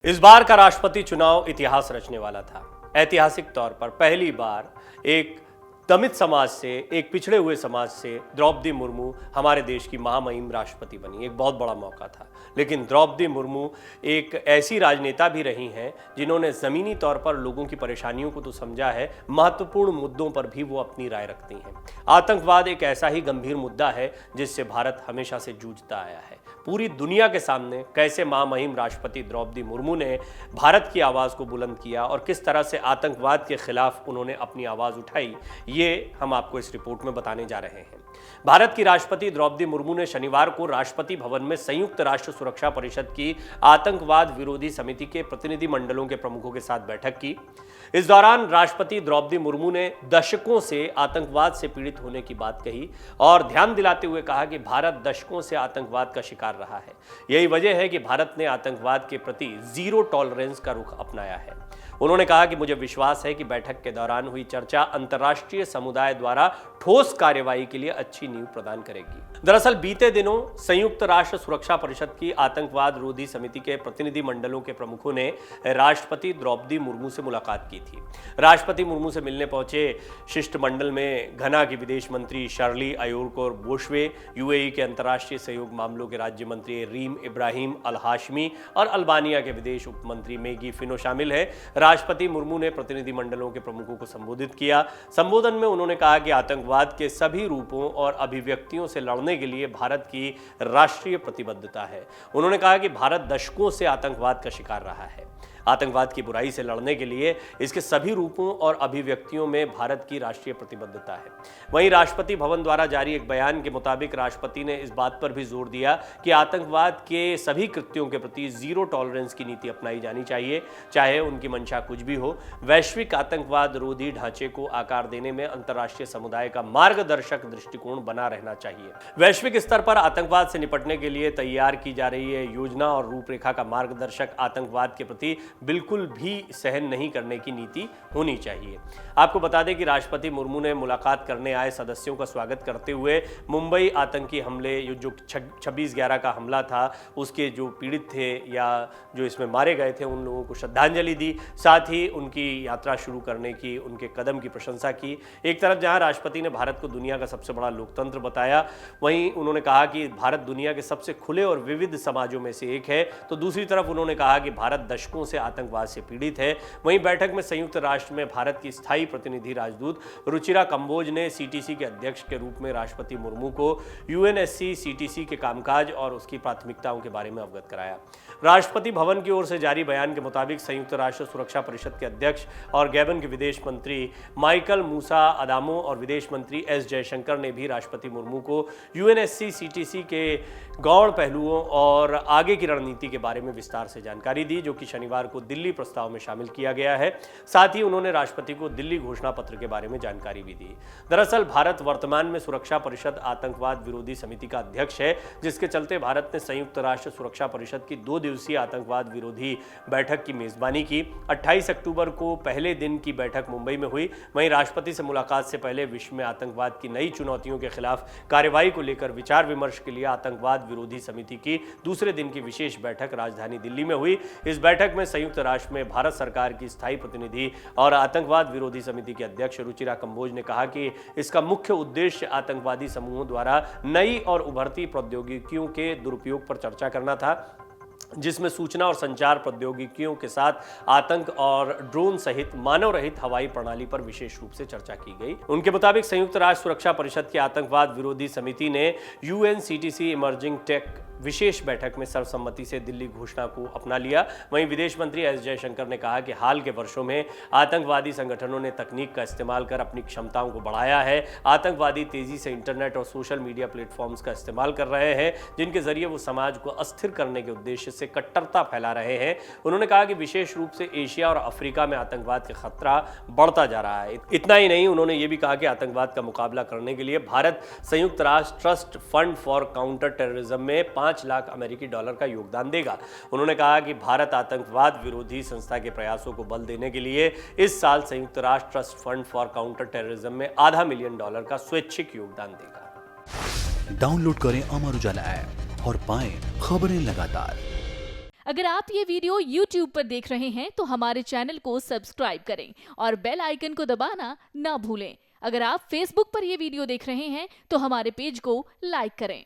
इस बार का राष्ट्रपति चुनाव इतिहास रचने वाला था। ऐतिहासिक तौर पर पहली बार एक दलित समाज से, एक पिछड़े हुए समाज से द्रौपदी मुर्मू हमारे देश की महामहिम राष्ट्रपति बनी। एक बहुत बड़ा मौका था। लेकिन द्रौपदी मुर्मू एक ऐसी राजनेता भी रही हैं जिन्होंने ज़मीनी तौर पर लोगों की परेशानियों को तो समझा है, महत्वपूर्ण मुद्दों पर भी वो अपनी राय रखती हैं। आतंकवाद एक ऐसा ही गंभीर मुद्दा है जिससे भारत हमेशा से जूझता आया है। पूरी दुनिया के सामने कैसे महामहिम राष्ट्रपति द्रौपदी मुर्मू ने भारत की आवाज़ को बुलंद किया और किस तरह से आतंकवाद के खिलाफ उन्होंने अपनी आवाज़ उठाई, ये हम आपको इस रिपोर्ट में बताने जा रहे हैं। भारत की राष्ट्रपति द्रौपदी मुर्मू ने शनिवार को राष्ट्रपति भवन में संयुक्त राष्ट्र सुरक्षा परिषद की आतंकवाद विरोधी समिति के प्रतिनिधि मंडलों के प्रमुखों के साथ बैठक की। इस दौरान राष्ट्रपति द्रौपदी मुर्मू ने दशकों से आतंकवाद से पीड़ित होने की बात कही और ध्यान दिलाते हुए कहा कि भारत दशकों से आतंकवाद का शिकार रहा है। यही वजह है कि भारत ने आतंकवाद के प्रति जीरो टॉलरेंस का रुख अपनाया है। उन्होंने कहा कि मुझे विश्वास है कि बैठक के दौरान हुई चर्चा अंतर्राष्ट्रीय समुदाय द्वारा ठोस कार्यवाही के लिए अच्छी नींव प्रदान करेगी। दरअसल बीते दिनों संयुक्त राष्ट्र सुरक्षा परिषद की आतंकवाद विरोधी समिति के प्रतिनिधि मंडलों के प्रमुखों ने राष्ट्रपति द्रौपदी मुर्मू से मुलाकात की थी। राष्ट्रपति मुर्मू से मिलने पहुंचे शिष्टमंडल में घना की विदेश मंत्री शर्ली अयोरकोर बोशवे, यूएई के अंतर्राष्ट्रीय सहयोग मामलों के राज्य मंत्री रीम इब्राहिम अल हाशमी और अल्बानिया के विदेश उप मंत्री मेगी फिनो शामिल है। राष्ट्रपति मुर्मू ने प्रतिनिधि मंडलों के प्रमुखों को संबोधित किया। संबोधन में उन्होंने कहा कि आतंकवाद के सभी रूपों और अभिव्यक्तियों से लड़ने के लिए भारत की राष्ट्रीय प्रतिबद्धता है। उन्होंने कहा कि भारत दशकों से आतंकवाद का शिकार रहा है। आतंकवाद की बुराई से लड़ने के लिए इसके सभी रूपों और अभिव्यक्तियों में भारत की राष्ट्रीय प्रतिबद्धता है। वहीं राष्ट्रपति भवन द्वारा जारी एक बयान के मुताबिक राष्ट्रपति ने इस बात पर भी जोर दिया कि आतंकवाद के सभी कृत्यों के प्रति जीरो टॉलरेंस की नीति अपनाई जानी चाहिए, चाहे उनकी मंशा कुछ भी हो। वैश्विक आतंकवाद रोधी ढांचे को आकार देने में अंतर्राष्ट्रीय समुदाय का मार्गदर्शक दृष्टिकोण बना रहना चाहिए। वैश्विक स्तर पर आतंकवाद से निपटने के लिए तैयार की जा रही है योजना और रूपरेखा का मार्गदर्शक आतंकवाद के प्रति बिल्कुल भी सहन नहीं करने की नीति होनी चाहिए। आपको बता दें कि राष्ट्रपति मुर्मू ने मुलाकात करने आए सदस्यों का स्वागत करते हुए मुंबई आतंकी हमले, जो 26/11 का हमला था, उसके जो पीड़ित थे या जो इसमें मारे गए थे उन लोगों को श्रद्धांजलि दी। साथ ही उनकी यात्रा शुरू करने की, उनके कदम की प्रशंसा की। एक तरफ जहां राष्ट्रपति ने भारत को दुनिया का सबसे बड़ा लोकतंत्र बताया, वहीं उन्होंने कहा कि भारत दुनिया के सबसे खुले और विविध समाजों में से एक है, तो दूसरी तरफ उन्होंने कहा कि भारत दशकों से आतंकवाद से पीड़ित है। वहीं बैठक में संयुक्त राष्ट्र में भारत की स्थायी प्रतिनिधि राजदूत रुचिरा कंबोज ने सीटीसी के अध्यक्ष के रूप में राष्ट्रपति मुर्मू को यूएनएससी सीटीसी के कामकाज और उसकी प्राथमिकताओं के बारे में अवगत कराया। राष्ट्रपति भवन की ओर से जारी बयान के मुताबिक संयुक्त राष्ट्र सुरक्षा परिषद के अध्यक्ष और गैबन के विदेश मंत्री माइकल मूसा अदामो और विदेश मंत्री एस जयशंकर ने भी राष्ट्रपति मुर्मू को यूएनएससी सीटीसी के गौण पहलुओं और आगे की रणनीति के बारे में विस्तार से जानकारी दी, जो कि शनिवार को दिल्ली प्रस्ताव में शामिल किया गया है। साथ ही उन्होंने राष्ट्रपति को दिल्ली घोषणा पत्र के बारे में जानकारी भी दी। दरअसल भारत वर्तमान में सुरक्षा परिषद आतंकवाद विरोधी समिति का अध्यक्ष है, जिसके चलते भारत ने संयुक्त राष्ट्र सुरक्षा परिषद की 2 दिवसीय आतंकवाद विरोधी बैठक की मेजबानी की। 28 अक्टूबर को पहले दिन की बैठक मुंबई में हुई। वहीं राष्ट्रपति से मुलाकात से पहले विश्व में आतंकवाद की नई चुनौतियों के खिलाफ कार्रवाई को लेकर विचार विमर्श के लिए आतंकवाद विरोधी समिति की दूसरे दिन की विशेष बैठक राजधानी दिल्ली में हुई। इस बैठक में संयुक्त राष्ट्र में भारत सरकार की स्थायी प्रतिनिधि और आतंकवाद विरोधी समिति के अध्यक्ष रुचिरा कंबोज ने कहा कि इसका मुख्य उद्देश्य आतंकवादी समूहों द्वारा नई और उभरती प्रौद्योगिकियों के दुरुपयोग पर चर्चा करना था, जिसमें सूचना और संचार प्रौद्योगिकियों के साथ आतंक और ड्रोन सहित मानव रहित हवाई प्रणाली पर विशेष रूप से चर्चा की गई। उनके मुताबिक संयुक्त राष्ट्र सुरक्षा परिषद की आतंकवाद विरोधी समिति ने यूएनसीटीसी इमर्जिंग टेक विशेष बैठक में सर्वसम्मति से दिल्ली घोषणा को अपना लिया। वहीं विदेश मंत्री एस जयशंकर ने कहा कि हाल के वर्षों में आतंकवादी संगठनों ने तकनीक का इस्तेमाल कर अपनी क्षमताओं को बढ़ाया है। आतंकवादी तेजी से इंटरनेट और सोशल मीडिया प्लेटफॉर्म्स का इस्तेमाल कर रहे हैं, जिनके जरिए वो समाज को अस्थिर करने के उद्देश्य से कट्टरता फैला रहे हैं। उन्होंने कहा कि विशेष रूप से एशिया और अफ्रीका में आतंकवाद का खतरा बढ़ता जा रहा है। इतना ही नहीं, उन्होंने ये भी कहा कि आतंकवाद का मुकाबला करने के लिए भारत संयुक्त राष्ट्र trust fund for counter terrorism में 5 लाख अमेरिकी डॉलर का योगदान देगा। उन्होंने कहा कि भारत आतंकवाद विरोधी संस्था के प्रयासों को बल देने के लिए इस साल संयुक्त राष्ट्र trust fund for counter terrorism में $500 मिलियन का स्वैच्छिक योगदान देगा। डाउनलोड करें अमर उजाला ऐप और पाएं खबरें लगातार। अगर आप ये वीडियो YouTube पर देख रहे हैं तो हमारे चैनल को सब्सक्राइब करें और बेल आइकन को दबाना ना भूलें। अगर आप Facebook पर ये वीडियो देख रहे हैं तो हमारे पेज को लाइक करें।